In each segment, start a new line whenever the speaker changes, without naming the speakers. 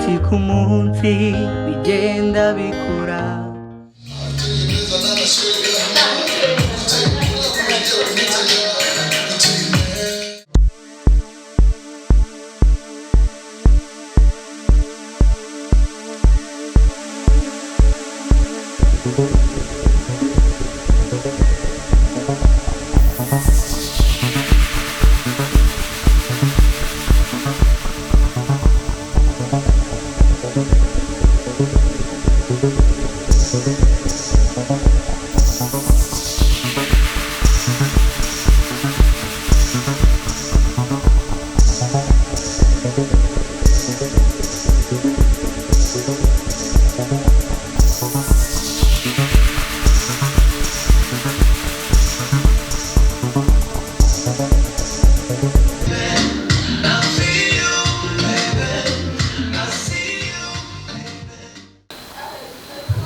umunsi ku munsi bigenda bikura.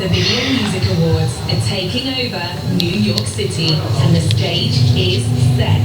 The Video Music Awards are taking over New York City and the stage is set.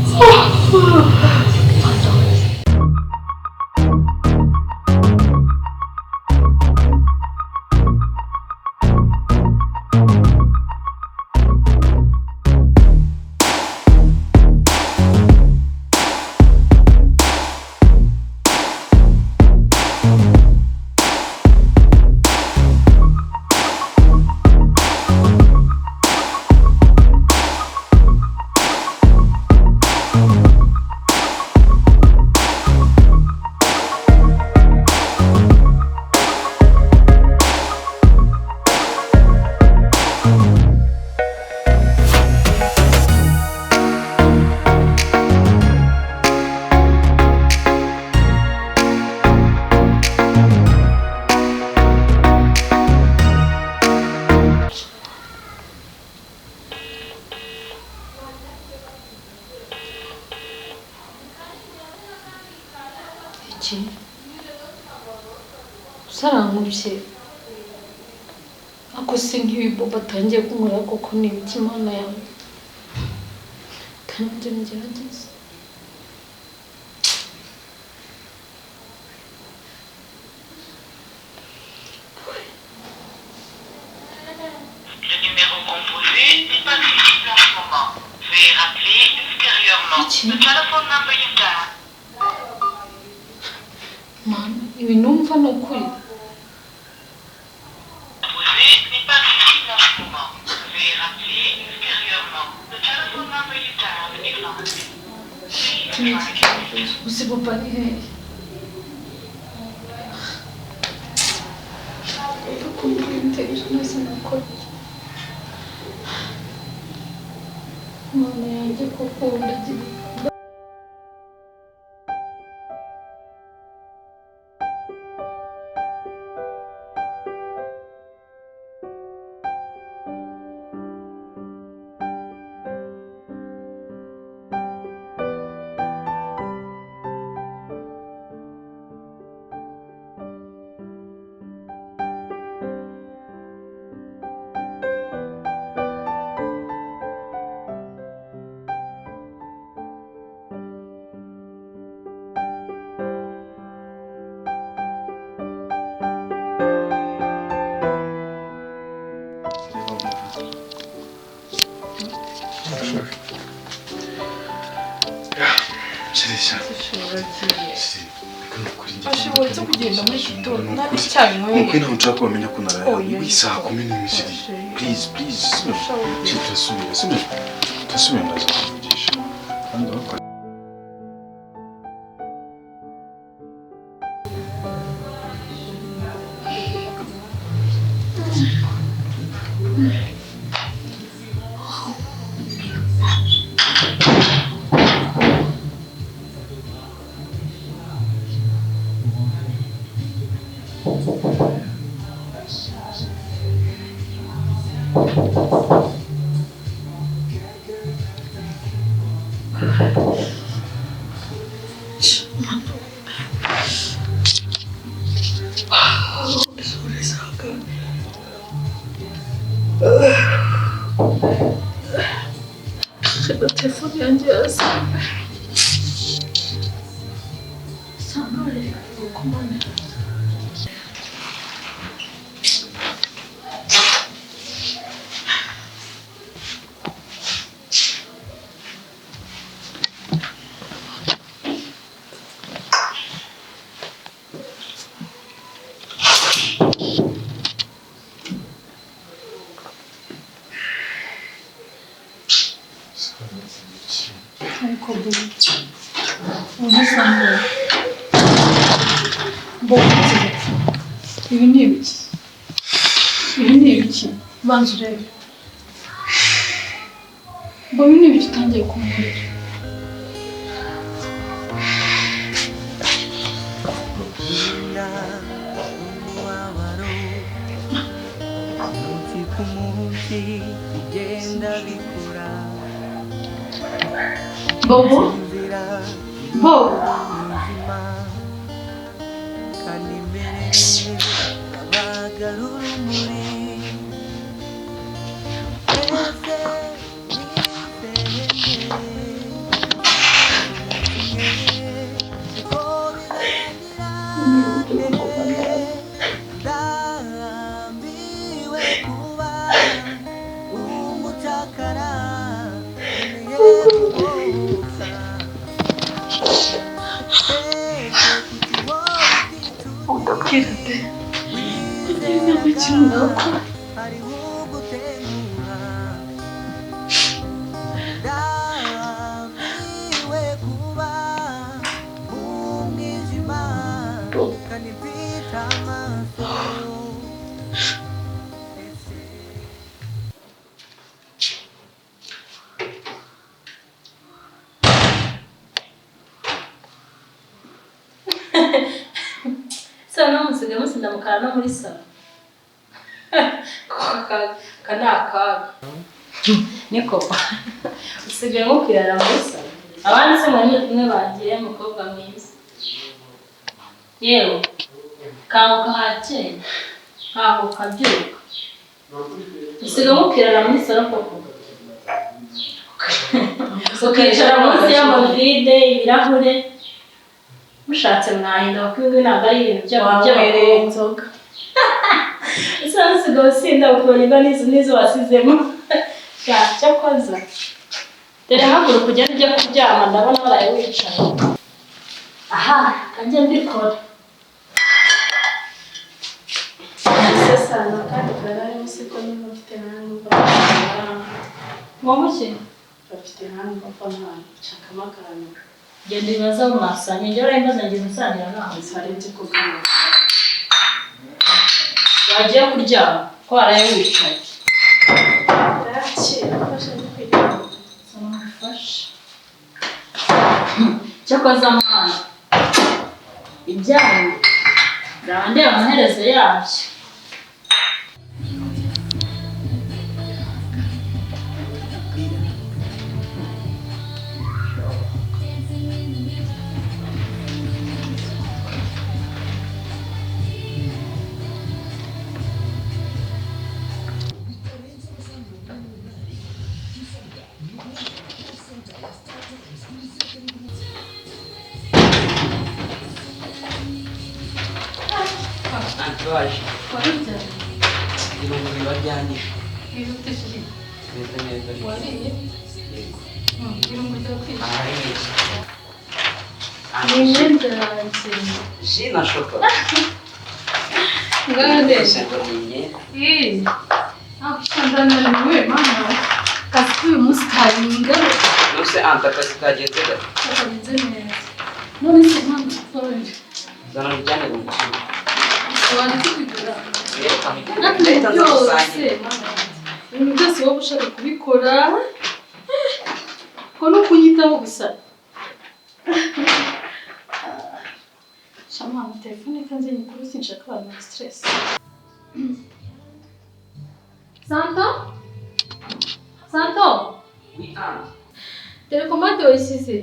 Sarangubye ako singibi bobo batangiye kunkora koko n'ibiki mana yawe kandi ngerageza
Le numéro composé n'est pas visible en ce moment. Veuillez rappeler ultérieurement. The telephone number you dialed.
Mana ibi numva no kuri
N'est pas visible en ce moment. Veuillez rappeler ultérieurement. The telephone number you dialed is not. Please try again.
uzi bobo ari hehe kumbwira neza nakora mana yanjye koko ndagira
ashobora cyo kugenda muri gitondo nabi cyane
nuko ntaho nshaka kumenya ko naraye isaha 10:00 please tutasubira ndaza kuvugisha kandi bakora
Chyba telefon yanjye yasanga sana kumane ariko ubusanzwe mbonye ibi ni ibiki banza urebe ibi ni ibiki utangiye kumurira bobo udabwirate kugira inama ikintu nakora
Sana musiga musinda mukara no muri salo. Kanaka. Niko. Usigaye mukirara muri salo. Abandi se mwe bagiye mukobwa mwiza. Yewe. Kanguka hakeye. Kanguka byuka. Usigaye mukirara muri salo koko. Ukicara munsi y'amavide ibirahure. Mushatse mwahinda kwingi ntabwo ari ibintu by'abakobwa inzoga. Isa nsigaye usinda ukuriga nizo wasizemo. Cyo koza. Dore haguruka ujya ujya kuryama ndabona waraye wicaye. Aha, kanjye mbikora.
sasa nakandi karari musiko niba mfite nani
Wamuke?
bafite nani bapana chakamakana
Genda ibaza umasanye njye urayimbaza ngiye musangira naho
sarenze kugana
wagiye kuryama ko waraye wicaye.
Afasha kwiga.
Samafasha. Cyakoze amana. Ibyayo. Ndabande amaherezo yabyo.
Baje.
Kwanza
Ibintu bibajyanye.
irute shiri.
Neza.
Wariye?
Yego.
Irungu cyo kwiga.
Ari.
Nimendranze.
Jina shokora.
Ngande.
Sendonye.
Akishandana niwe mama. Kasi muskaringa.
Nose anta kasikageze.
Akagenze neza. None se mama sorry.
Zana bijyane mu kintu.
Wanditse kwigura.
Leta
byose ibintu byose wowe ushaka kubikora ko no kunyitaho gusa shama telefone kanze nyikuru sinshaka abantu stress Santo
Witanga.
telekomande wayisize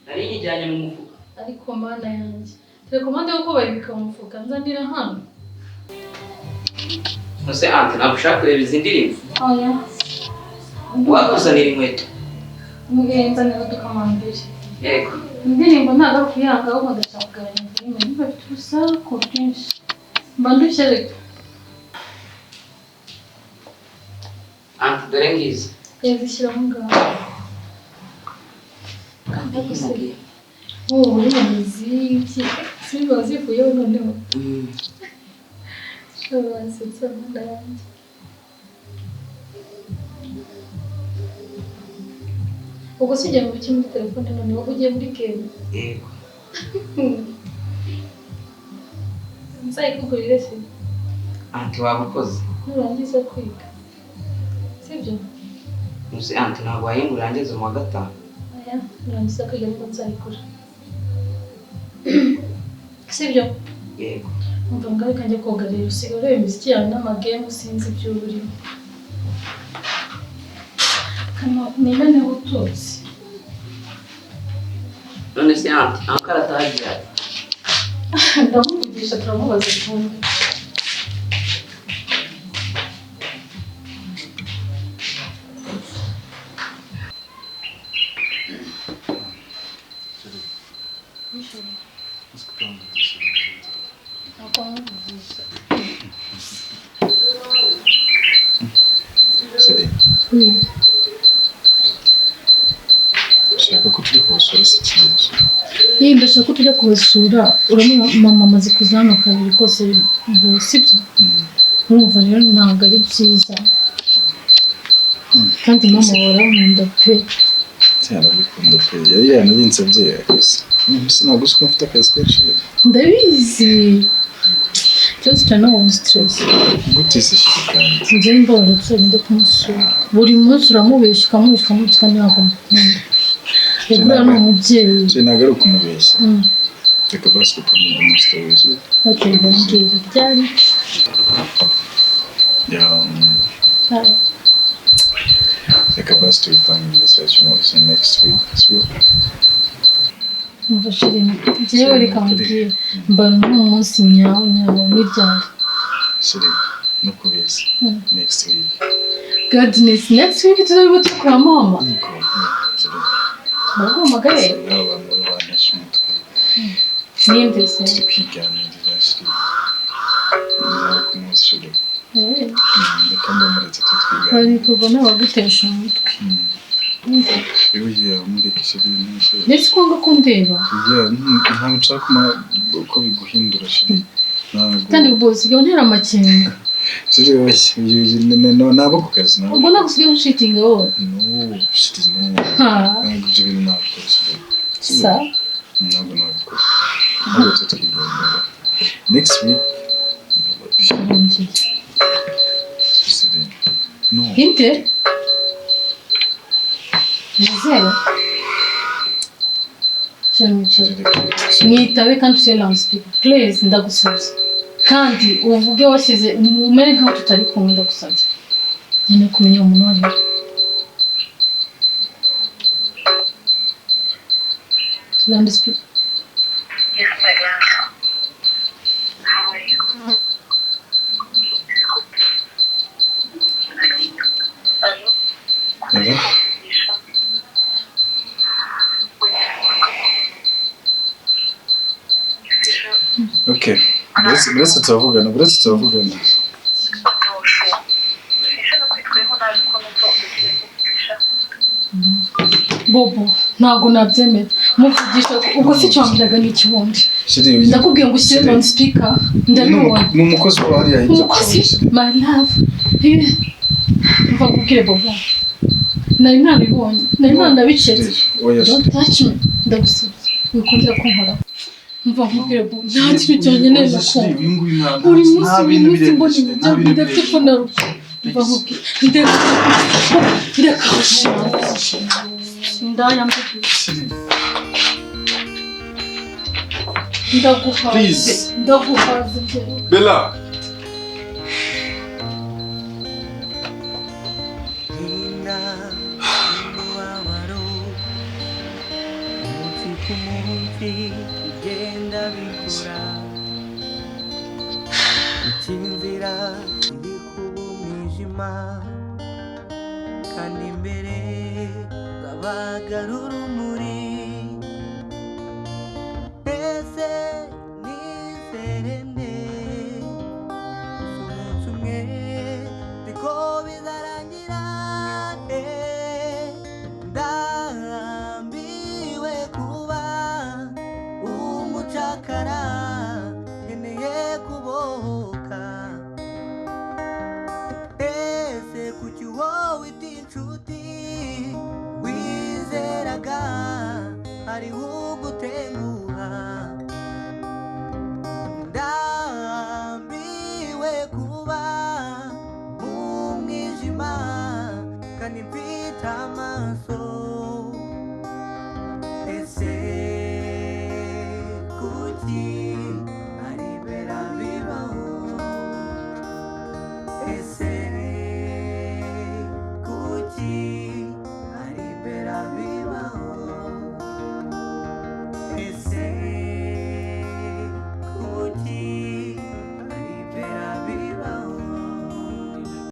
Nari njyanye mu mufuka.
ariko mana yanjye telekomande yo bayibika mu mufuka nzanira hano
Nose anta nagushaka kureba izi ndirimbo.
oya
Wakuzanira inkweto.
mugenza niba dukamambere
Yego.
indirimbo ntabwo ari ukuyanga ahubwo ndashaka kugabanya filime niba bifite urusaku rwinshi mba ndushye reka
Anta dore ngizi.
yazishyiramo ngaho kandi gusiga wowe uri mu muziki siba zivuyeho noneho Urasetsa mwana yanjye. Ubwo si ujya mu biki muri telefone none wowe ugiye muri game?
Yego.
Nzayikugurire se?
Anti wabukoze.
Nurangiza kwiga. Sibyo?
Musi anti ntabwo wayingura yangeze mu wa gatanu.
Aya, nurangiza kwiga nibwo nzayikora. Sibyo?
Yego.
Umva ngaho kanjye koga rero usigaye ureba imiziki yawe n'amagame usinzi ibyo urimo. Kano nimeneho ututsi.
None se anti ankara atahagira.
Ndamuvugisha turamubaza ukuntu.
Ushaka ko tujya kubasura se ikibazo?
Iyi ndashaka ko tujya kubasura urabona mama amaze kuza hano kabiri kose sibyo? Urumva rero ntabwo ari byiza kandi mama warankunda pe.
Arabikunda pe, yari yanabinsabye yakoze. Sinabwo ko mfite akazi kenshi.
Ndabizi ikibazo cyane ubu stress.
Gute se shiki kandi?
Njye mbona tugenda kumusura buri munsi uramubeshya ukamubeshya kandi ntabwo mukunda. Yegura ni umubyeyi.
Ntabwo ari ukumubeshya. Reka basi ukamubwira umusitawezi.
Okay, bambwira byari.
Reka basi tuyipanga research next week.
Umva shiri njyewe reka mubwire mbara n'umunsi nyawo n'ibyari.
Shiri no kubeshya next week.
Goodness, next week tuzaba tukora mama. Baguhamagaye?
Abantu banesha umutwe.
Ninde se?
Turi kwiganirira shiri. Nzara kumuzi shiri. Reka ndamuretse tutwiganira.
Bari kubona bagutesha umutwe.
Iyo mureke shiri n'ishuri.
Ndetse kwanga kundeba?
Ntabwo nshaka uko biguhindura shiri.
Kandi ubwo usigaye untera amakenga.
Shiri nabo ku kazi nabo.
Ubwo nagusigaye unshitinga wowe?
No, shiri no. Ntabwo ibyo bintu nabikora shiri.
Sa?
Ntabwo nabikora. Ntabwo tutwiganira. Next week. Shiri. No.
Hinte? Nizera? Mwitabe kandi ushyire loudspeaker please ndagusabye kandi uvuge washyize umere nkaho tutari kumwe ndagusabye nyine kumenya umuntu wari loudspeaker.
Yes, my love. How are you?
Hello? Okay. Buretse turavugana.
Bobo ntabwo nabyemera muvugisha ubwo se cyambiraga n'ikibundi ndakubwiye ngo ushyire loudspeaker ndabibona
ni umukozi wa hariya
umukozi my love mva kubwire Bobo nari nabibonye nari nabicetse don't touch me ndagusabye wikundira kunkora mva kubwire Bobo nta kintu cyonyine nakora buri munsi mbona ibyo bidafite ko naruka mva kubwire ndekawusha ndaya mvuga ndaguhaze
Bella.
Igenda bikura ikinzira iri kuba umwijima kandi imbere babagarura urumuri ese nizere nde umunsi umwe niko bizarangira ndambiwe kuba umucakara nkeneye kubohoka amaso